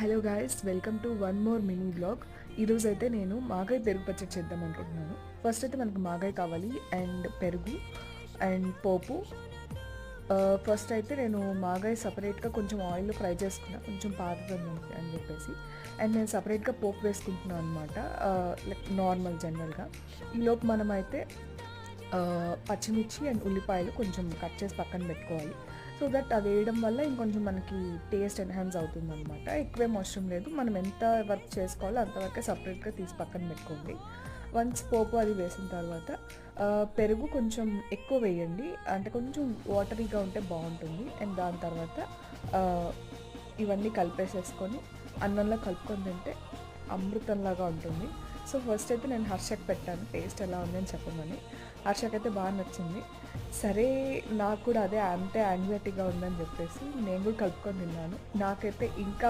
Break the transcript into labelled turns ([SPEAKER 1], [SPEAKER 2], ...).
[SPEAKER 1] Hello guys, welcome to one more mini blog. ఈరోజు అయితే నేను మాగాయ్ పెరుగు పచ్చడి చేద్దాం అనుకుంటున్నాను. ఫస్ట్ అయితే మనకు మాగాయ్ కావాలి అండ్ పెరుగు అండ్ పోపు. ఫస్ట్ అయితే నేను మాగాయ్ సపరేట్గా కొంచెం ఆయిల్లో ఫ్రై చేసుకున్నా, కొంచెం పారుతుంది అని చెప్పేసి. అండ్ నేను సపరేట్గా పోపు వేసుకుంటున్నాను అనమాట, లైక్ నార్మల్ జనరల్గా. ఈలోపు మనమైతే పచ్చిమిర్చి అండ్ ఉల్లిపాయలు కొంచెం కట్ చేసి పక్కన పెట్టుకోవాలి. సో దట్ అది వేయడం వల్ల ఇంకొంచెం మనకి టేస్ట్ ఎన్హాన్స్ అవుతుంది అనమాట. ఎక్కువేం అవసరం లేదు, మనం ఎంత వర్క్ చేసుకోవాలో అంతవరకే సపరేట్గా తీసి పక్కన పెట్టుకోండి. వన్స్ పోపు అది వేసిన తర్వాత పెరుగు కొంచెం ఎక్కువ వేయండి, అంటే కొంచెం వాటరీగా ఉంటే బాగుంటుంది. అండ్ దాని తర్వాత ఇవన్నీ కలిపేసేసుకొని అన్నంలో కలుపుకొని తింటే అమృతంలాగా ఉంటుంది. సో ఫస్ట్ అయితే నేను హర్షకి పెట్టాను టేస్ట్ ఎలా ఉంది అని చెప్పమని. హర్షకి అయితే బాగా నచ్చింది. సరే, నాకు కూడా అదే అంతే యాంగ్జైటీగా ఉందని చెప్పేసి నేను కూడా కలుపుకొని తిన్నాను. నాకైతే ఇంకా